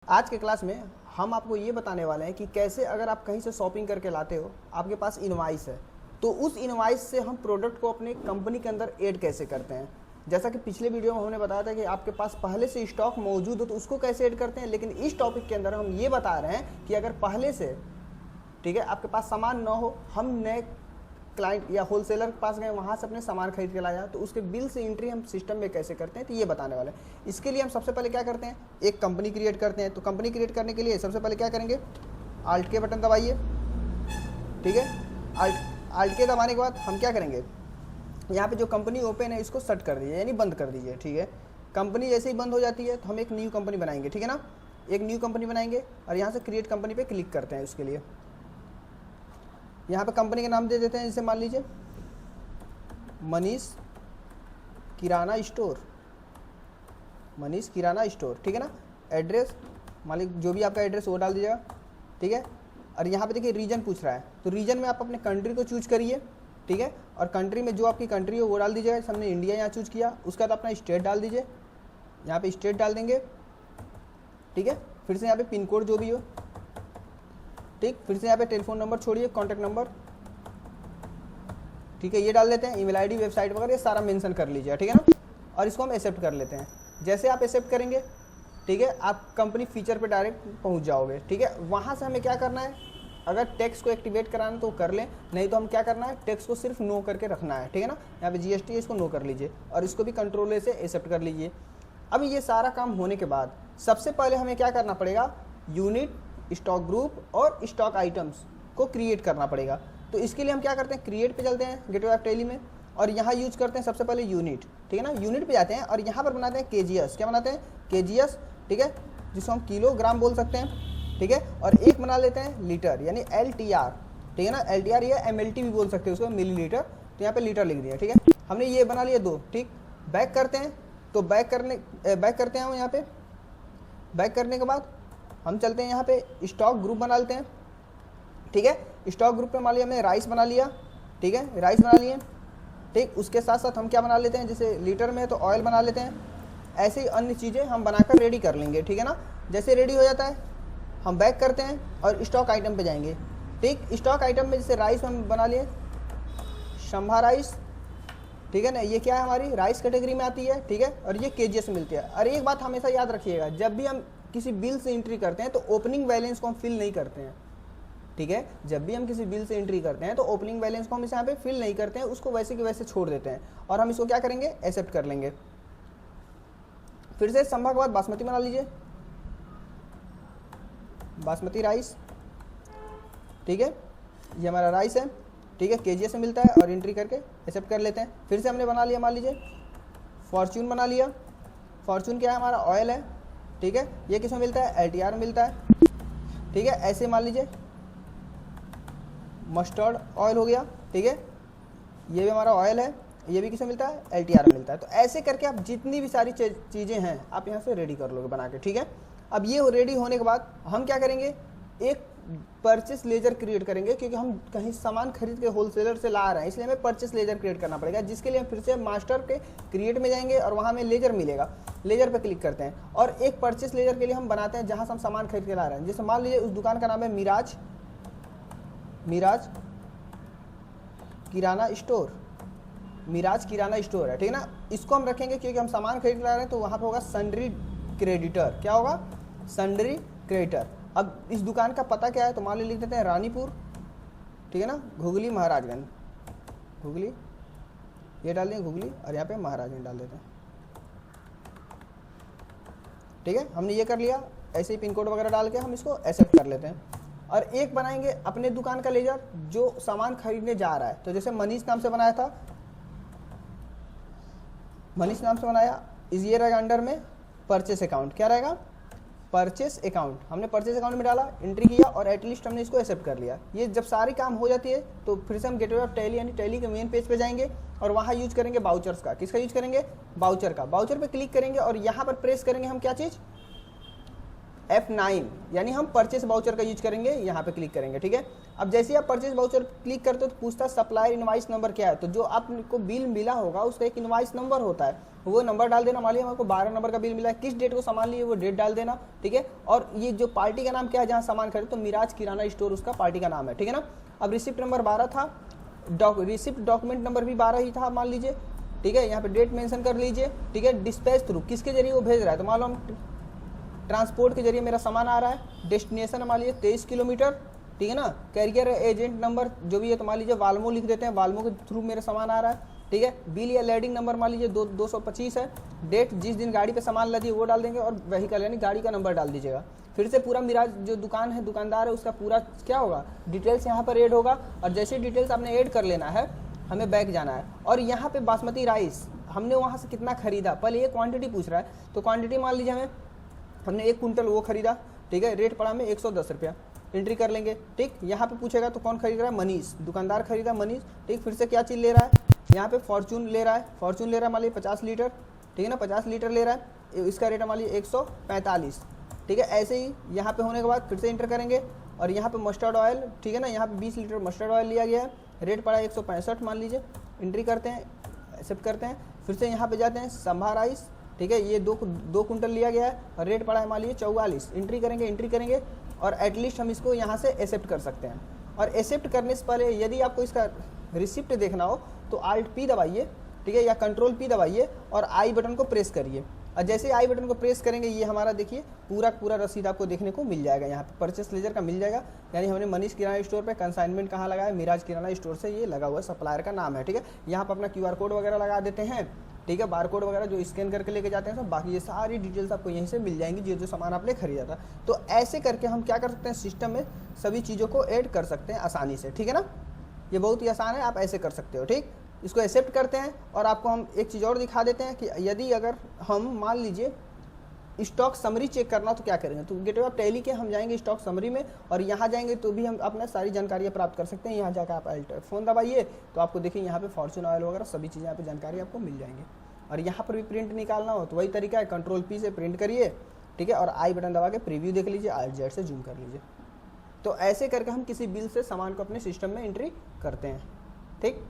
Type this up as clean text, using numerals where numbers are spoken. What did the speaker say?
आज के क्लास में हम आपको ये बताने वाले हैं कि कैसे अगर आप कहीं से शॉपिंग करके लाते हो, आपके पास इनवाइस है, तो उस इनवाइस से हम प्रोडक्ट को अपने कंपनी के अंदर ऐड कैसे करते हैं। जैसा कि पिछले वीडियो में हमने बताया था कि आपके पास पहले से स्टॉक मौजूद हो तो उसको कैसे ऐड करते हैं, लेकिन इस टॉपिक के अंदर हम ये बता रहे हैं कि अगर पहले से ठीक है आपके पास सामान ना हो, हम नए क्लाइंट या होलसेलर के पास गए, वहाँ से अपने सामान खरीद के लाया, तो उसके बिल से एंट्री हम सिस्टम में कैसे करते हैं, तो ये बताने वाले हैं। इसके लिए हम सबसे पहले क्या करते हैं, एक कंपनी क्रिएट करते हैं। तो कंपनी क्रिएट करने के लिए सबसे पहले क्या करेंगे, आल्ट के बटन दबाइए। ठीक है, आल्ट के दबाने के बाद हम क्या करेंगे, यहाँ पे जो कंपनी ओपन है इसको सेट कर दीजिए, यानी बंद कर दीजिए। ठीक है, कंपनी जैसे ही बंद हो जाती है तो हम एक न्यू कंपनी बनाएंगे। ठीक है ना, एक न्यू कंपनी बनाएंगे और यहाँ से क्रिएट कंपनी पे क्लिक करते हैं। उसके लिए यहाँ पे कंपनी का नाम दे देते हैं, जैसे मान लीजिए मनीष किराना स्टोर, मनीष किराना स्टोर। ठीक है ना, एड्रेस मालिक जो भी आपका एड्रेस वो डाल दीजिएगा। ठीक है, और यहाँ पे देखिए रीजन पूछ रहा है, तो रीजन में आप अपने कंट्री को चूज करिए। ठीक है, और कंट्री में जो आपकी कंट्री हो वो डाल दीजिएगा। हमने इंडिया यहाँ चूज किया, उसके बाद अपना स्टेट डाल दीजिए, यहाँ पे स्टेट डाल देंगे। ठीक है, फिर से यहाँ पे पिन कोड जो भी हो, ठीक, फिर से यहाँ पे टेलीफोन नंबर छोड़िए, कॉन्टैक्ट नंबर, ठीक है, ये डाल देते हैं। ईमेल आईडी, वेबसाइट वगैरह ये सारा मेंशन कर लीजिए। ठीक है ना, और इसको हम एक्सेप्ट कर लेते हैं। जैसे आप एक्सेप्ट करेंगे, ठीक है, आप कंपनी फीचर पे डायरेक्ट पहुंच जाओगे। ठीक है, वहाँ से हमें क्या करना है, अगर टैक्स को एक्टिवेट कराना तो कर लें, नहीं तो हम क्या करना है, टैक्स को सिर्फ नो करके रखना है। ठीक है ना, यहाँ पे जीएसटी है, इसको नो कर लीजिए और इसको भी कंट्रोल ए से एक्सेप्ट कर लीजिए। अब ये सारा काम होने के बाद सबसे पहले हमें क्या करना पड़ेगा, यूनिट, स्टॉक ग्रुप और स्टॉक आइटम्स को क्रिएट करना पड़ेगा। तो इसके लिए हम क्या करते हैं, क्रिएट पे चलते हैं गेटवे ऑफ टैली में, और यहाँ यूज करते हैं सबसे पहले यूनिट। ठीक है ना, यूनिट पे जाते हैं और यहाँ पर बनाते हैं केजीएस। क्या बनाते हैं, केजीएस। ठीक है, जिसको हम किलोग्राम बोल सकते हैं। ठीक है, और एक बना लेते हैं लीटर, यानी LTR। ठीक है ना, LTR या MLT भी बोल सकते हैं उसको, मिलीलीटर। तो यहाँ पे लीटर लिख दिया। ठीक है, हमने ये बना लिया दो। ठीक, बैक करते हैं, तो बैक करते हैं हम यहाँ पे। बैक करने के बाद हम चलते हैं यहाँ पे स्टॉक ग्रुप बना लेते हैं। ठीक है, स्टॉक ग्रुप पे मान लिया हमने राइस बना लिया। ठीक है, राइस बना लिए। ठीक, उसके साथ साथ हम क्या बना लेते हैं, जैसे लीटर में है तो ऑयल बना लेते हैं। ऐसे ही अन्य चीज़ें हम बनाकर रेडी कर लेंगे। ठीक है ना, जैसे रेडी हो जाता है हम बैक करते हैं और स्टॉक आइटम पे जाएंगे। ठीक, स्टॉक आइटम में जैसे राइस हम बना लिए, शंभा राइस। ठीक है ना, ये क्या है, हमारी राइस कैटेगरी में आती है। ठीक है, और ये केजीएस में मिलती है। और एक बात हमेशा याद रखिएगा, जब भी हम किसी बिल से एंट्री करते हैं तो ओपनिंग बैलेंस को हम फिल नहीं करते हैं। ठीक है, जब भी हम किसी बिल से एंट्री करते हैं तो ओपनिंग बैलेंस को हम इस यहाँ पे फिल नहीं करते हैं, उसको वैसे के वैसे छोड़ देते हैं और हम इसको क्या करेंगे, एक्सेप्ट कर लेंगे। फिर से संभा के बाद बासमती बना लीजिए, बासमती राइस। ठीक है, ये हमारा राइस है। ठीक है, केजीएस से मिलता है और एंट्री करके एक्सेप्ट कर लेते हैं। फिर से हमने बना लिया, मान लीजिए फॉर्च्यून बना लिया। फॉर्च्यून क्या है, हमारा ऑयल है। ठीक है, ये किसमें मिलता है, LTR में मिलता है। ठीक है, ऐसे मान लीजिए मस्टर्ड ऑयल हो गया। ठीक है, ये भी हमारा ऑयल है, ये भी किसमें मिलता है, LTR में मिलता है। तो ऐसे करके आप जितनी भी सारी चीज़ें हैं आप यहाँ से रेडी कर लोगे बना के। ठीक है, अब ये रेडी होने के बाद हम क्या करेंगे, एक परचेस लेजर क्रिएट करेंगे, क्योंकि हम कहीं सामान खरीद के होलसेलर से ला रहे हैं, इसलिए हमें परचेस लेजर क्रिएट करना पड़ेगा, जिसके लिए हम फिर से मास्टर के क्रिएट में जाएंगे और वहाँ हमें लेजर मिलेगा। लेजर पे क्लिक करते हैं और एक परचेस लेजर के लिए हम बनाते हैं जहाँ से हम सामान खरीद के ला रहे हैं। जैसे मान लीजिए उस दुकान का नाम है मिराज किराना स्टोर, मिराज किराना स्टोर है। ठीक है ना, इसको हम रखेंगे क्योंकि हम सामान खरीद ला रहे हैं, तो वहाँ पे होगा सन्ड्री क्रेडिटर। क्या होगा, सन्ड्री क्रेडिटर। अब इस दुकान का पता क्या है, तो मान लीजिए लिख देते हैं रानीपुर। ठीक है ना, घुगली महाराजगंज, घुगली ये डाल देंगे घुगली, और यहाँ पे महाराजगंज डाल देते हैं। ठीक है, हमने ये कर लिया। ऐसे ही पिन कोड वगैरह डाल के हम इसको एक्सेप्ट कर लेते हैं। और एक बनाएंगे अपने दुकान का लेजर जो सामान खरीदने जा रहा है। तो जैसे मनीष नाम से बनाया था, मनीष नाम से बनाया, इस ये रहेगा अंडर में परचेस अकाउंट। क्या रहेगा, परचेस अकाउंट। हमने परचेस अकाउंट में डाला, एंट्री किया और एटलीस्ट हमने इसको एक्सेप्ट कर लिया। ये जब सारी काम हो जाती है तो फिर से हम गेटवे ऑफ टैली यानी टैली के मेन पेज पे जाएंगे और वहाँ यूज करेंगे बाउचर्स का। किसका यूज करेंगे, बाउचर का। बाउचर पे क्लिक करेंगे और यहाँ पर प्रेस करेंगे हम क्या चीज़, F9 यानी हम परचेस वाउचर का यूज करेंगे, यहाँ पे क्लिक करेंगे। ठीक है, अब जैसे ही आप परचेस वाउचर क्लिक करते हो तो पूछता है सप्लायर इनवाइस नंबर क्या है। तो जो आपको बिल मिला होगा उसका एक इनवाइस नंबर होता है, वो नंबर डाल देना। मान लीजिए हमको 12 नंबर का बिल मिला है, किस डेट को सामान लिए वो डेट डाल देना। ठीक है, और ये जो पार्टी का नाम क्या है जहाँ सामान खरीदे, तो मिराज किराना स्टोर उसका पार्टी का नाम है। ठीक है ना। अब रिसिप्ट नंबर 12 था, रिसिप्ट डॉक्यूमेंट नंबर भी 12 ही था मान लीजिए। ठीक है, यहाँ पे डेट मेंशन कर लीजिए। ठीक है, डिस्पैच थ्रू किसके जरिए वो भेज रहा है, तो मान लो हम ट्रांसपोर्ट के जरिए मेरा सामान आ रहा है। डेस्टिनेशन मान लीजिए 23 किलोमीटर। ठीक है ना। कैरियर एजेंट नंबर जो भी है तो मान लीजिए वाल्मो लिख देते हैं, वाल्मो के थ्रू मेरा सामान आ रहा है। ठीक है, बिल या लैडिंग नंबर मान लीजिए 225 है। डेट जिस दिन गाड़ी पे सामान लदी वो डाल देंगे, और व्हीकल यानी गाड़ी का नंबर डाल दीजिएगा। फिर से पूरा मिराज जो दुकान है, दुकानदार है, उसका पूरा क्या होगा, डिटेल्स यहाँ पर ऐड होगा। और जैसे डिटेल्स आपने ऐड कर लेना है, हमें बैक जाना है और यहाँ पे बासमती राइस हमने वहाँ से कितना खरीदा, पहले ये क्वांटिटी पूछ रहा है। तो क्वांटिटी मान लीजिए हमने 1 कुंटल वो खरीदा। ठीक है, रेट पड़ा हमें 110 रुपया, एंट्री कर लेंगे। ठीक, यहाँ पे पूछेगा तो कौन खरीद रहा है, मनीष, दुकानदार खरीदा मनीष। ठीक, फिर से क्या चीज़ ले रहा है, यहाँ पे फॉर्चून ले रहा है, फॉर्चून ले रहा है मान लीजिए 50 लीटर। ठीक है ना, 50 लीटर ले रहा है, इसका रेट मान लीजिए 145। ठीक है, ऐसे ही यहाँ पे होने के बाद फिर से इंटर करेंगे और यहाँ पे मस्टर्ड ऑयल, ठीक है ना, यहाँ पे 20 लीटर मस्टर्ड ऑयल लिया गया है, रेट पड़ा 165 मान लीजिए। एंट्री करते हैं, एक्सेप्ट करते हैं। फिर से यहाँ पे जाते हैं संभा राइस। ठीक है, ये 2 कुंटल लिया गया है और रेट पड़ा है मान लीजिए 44। एंट्री करेंगे और एटलीस्ट हम इसको यहाँ से एक्सेप्ट कर सकते हैं। और एक्सेप्ट करने से पहले यदि आपको इसका रिसिप्ट देखना हो तो Alt P दबाइए। ठीक है, या Ctrl P दबाइए और आई बटन को प्रेस करिए। और जैसे आई बटन को प्रेस करेंगे ये हमारा देखिए पूरा रसीद आपको देखने को मिल जाएगा। यहाँ पे परचेस लेजर का मिल जाएगा, यानी हमने मनीष किराना स्टोर पे कंसाइनमेंट कहाँ लगा है, मिराज किराना स्टोर से ये लगा हुआ है, सप्लायर का नाम है। ठीक है, यहाँ पर अपना QR कोड वगैरह लगा देते हैं। ठीक है, बार कोड वगैरह जो स्कैन करके लेके जाते हैं, तो बाकी ये सारी डिटेल्स आपको यहीं से मिल जाएंगी, जो सामान आपने खरीदा था। तो ऐसे करके हम क्या कर सकते हैं, सिस्टम में सभी चीज़ों को ऐड कर सकते हैं आसानी से। ठीक है ना, ये बहुत ही आसान है, आप ऐसे कर सकते हो। ठीक, इसको एक्सेप्ट करते हैं और आपको हम एक चीज़ और दिखा देते हैं कि यदि अगर हम मान लीजिए स्टॉक समरी चेक करना तो क्या करेंगे, तो गेटवे ऑफ टैली के हम जाएंगे स्टॉक समरी में और यहाँ जाएंगे तो भी हम अपना सारी जानकारियाँ प्राप्त कर सकते हैं। यहाँ जाकर आप अल्ट फोन दबाइए तो आपको देखिए यहाँ पे फॉर्चून ऑयल वगैरह सभी चीज़ें यहाँ पे जानकारी आपको मिल जाएंगी। और यहाँ पर भी प्रिंट निकालना हो तो वही तरीका है, Ctrl P से प्रिंट करिए। ठीक है, और आई बटन दबा के प्रीव्यू देख लीजिए, Alt Z से जूम कर लीजिए। तो ऐसे करके हम किसी बिल से सामान को अपने सिस्टम में एंट्री करते हैं। ठीक।